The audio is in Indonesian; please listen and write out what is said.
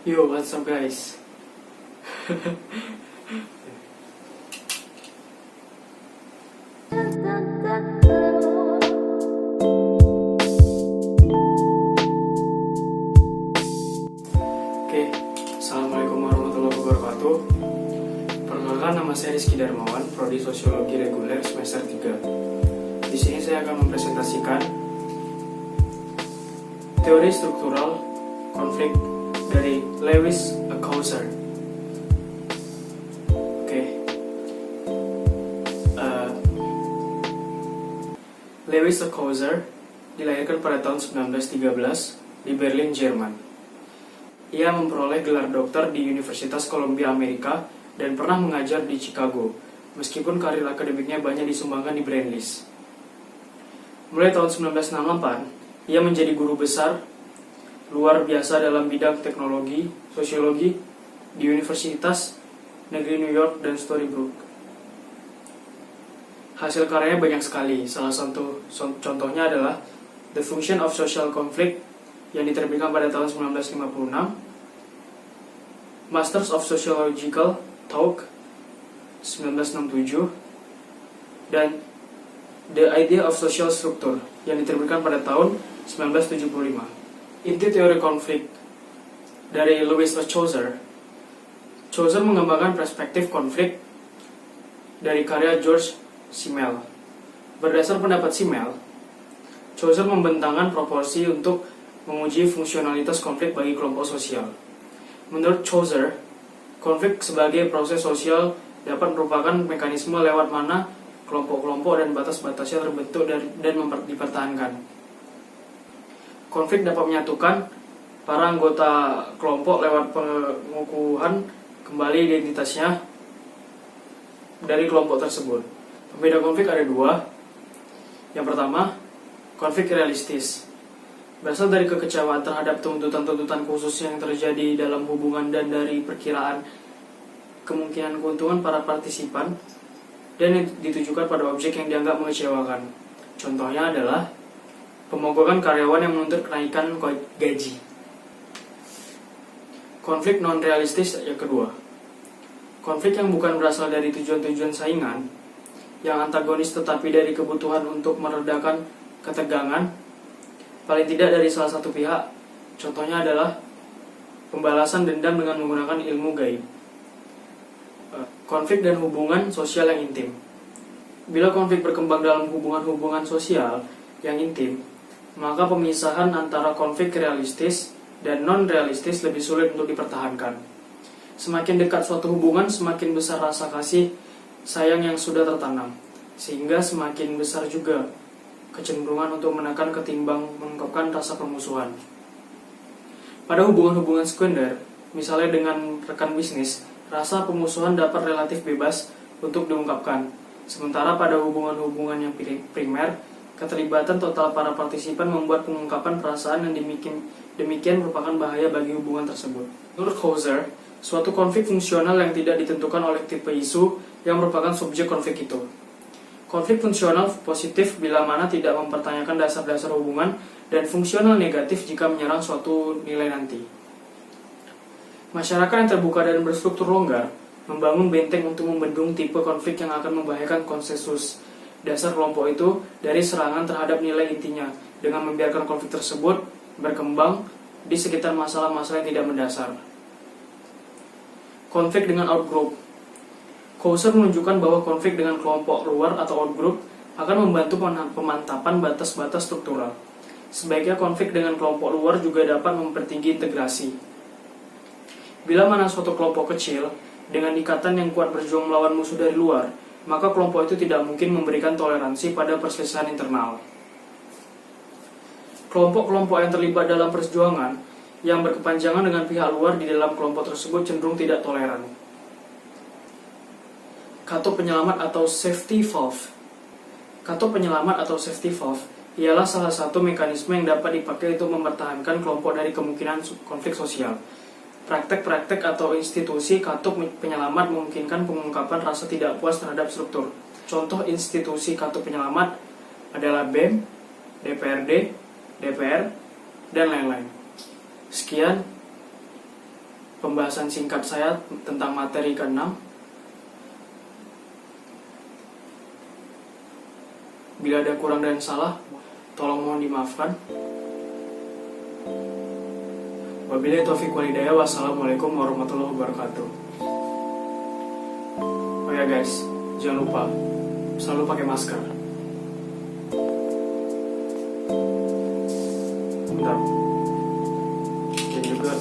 Yo, what's up guys? Oke, Assalamualaikum warahmatullahi wabarakatuh. Perkenalkan, nama saya Rizky Darmawan, Prodi Sosiologi Reguler semester 3. Di sini saya akan mempresentasikan teori struktural konflik dari Lewis Althusser. Lewis Althusser dilahirkan pada tahun 1913 di Berlin, Jerman. Ia memperoleh gelar doktor di Universitas Columbia Amerika dan pernah mengajar di Chicago, meskipun karir akademiknya banyak disumbangkan di Brandeis. Mulai tahun 1968, ia menjadi guru besar luar biasa dalam bidang teknologi, sosiologi di Universitas Negeri New York dan Stony Brook. Hasil karyanya banyak sekali. Salah satu contohnya adalah The Function of Social Conflict yang diterbitkan pada tahun 1956, Masters of Sociological Talk 1967, dan The Idea of Social Structure yang diterbitkan pada tahun 1975. Inti teori konflik dari Lewis Althusser. Althusser mengembangkan perspektif konflik dari karya George Simmel. Berdasar pendapat Simmel, Althusser membentangkan proporsi untuk menguji fungsionalitas konflik bagi kelompok sosial. Menurut Althusser, konflik sebagai proses sosial dapat merupakan mekanisme lewat mana kelompok-kelompok dan batas-batasnya terbentuk dan dipertahankan. Konflik dapat menyatukan para anggota kelompok lewat pengukuhan kembali identitasnya dari kelompok tersebut. Pembeda konflik ada dua. Yang pertama, konflik realistis. Berasal dari kekecewaan terhadap tuntutan-tuntutan khusus yang terjadi dalam hubungan dan dari perkiraan kemungkinan keuntungan para partisipan dan ditujukan pada objek yang dianggap mengecewakan. Contohnya adalah pemogokan karyawan yang menuntut kenaikan gaji. Konflik non-realistis yang kedua. Konflik yang bukan berasal dari tujuan-tujuan saingan, yang antagonis tetapi dari kebutuhan untuk meredakan ketegangan, paling tidak dari salah satu pihak. Contohnya adalah pembalasan dendam dengan menggunakan ilmu gaib. Konflik dan hubungan sosial yang intim. Bila konflik berkembang dalam hubungan-hubungan sosial yang intim, maka pemisahan antara konflik realistis dan non-realistis lebih sulit untuk dipertahankan. Semakin dekat suatu hubungan, semakin besar rasa kasih sayang yang sudah tertanam, sehingga semakin besar juga kecenderungan untuk menekan ketimbang mengungkapkan rasa permusuhan. Pada hubungan-hubungan sekunder, misalnya dengan rekan bisnis, rasa permusuhan dapat relatif bebas untuk diungkapkan. Sementara pada hubungan-hubungan yang primer, keterlibatan total para partisipan membuat pengungkapan perasaan yang demikian merupakan bahaya bagi hubungan tersebut. Menurut Althusser, suatu konflik fungsional yang tidak ditentukan oleh tipe isu yang merupakan subjek konflik itu. Konflik fungsional positif bila mana tidak mempertanyakan dasar-dasar hubungan, dan fungsional negatif jika menyerang suatu nilai nanti. Masyarakat yang terbuka dan berstruktur longgar membangun benteng untuk membendung tipe konflik yang akan membahayakan konsensus dasar kelompok itu dari serangan terhadap nilai intinya, dengan membiarkan konflik tersebut berkembang di sekitar masalah-masalah yang tidak mendasar. Konflik dengan outgroup. Althusser menunjukkan bahwa konflik dengan kelompok luar atau outgroup akan membantu pemantapan batas-batas struktural. Sebaiknya konflik dengan kelompok luar juga dapat mempertinggi integrasi. Bila mana suatu kelompok kecil dengan ikatan yang kuat berjuang melawan musuh dari luar, maka kelompok itu tidak mungkin memberikan toleransi pada perselisihan internal. Kelompok-kelompok yang terlibat dalam perjuangan yang berkepanjangan dengan pihak luar di dalam kelompok tersebut cenderung tidak toleran. Katup penyelamat atau safety valve. Katup penyelamat atau safety valve ialah salah satu mekanisme yang dapat dipakai untuk mempertahankan kelompok dari kemungkinan konflik sosial. Praktek-praktek atau institusi katup penyelamat memungkinkan pengungkapan rasa tidak puas terhadap struktur. Contoh institusi katup penyelamat adalah BEM, DPRD, DPR, dan lain-lain. Sekian, pembahasan singkat saya tentang materi ke-6. Bila ada kurang dan salah, tolong mohon dimaafkan. Wabillahi taufiq wal hidayah. Wassalamualaikum warahmatullahi wabarakatuh. Oh ya guys, jangan lupa selalu pakai masker. Bentar. Dan juga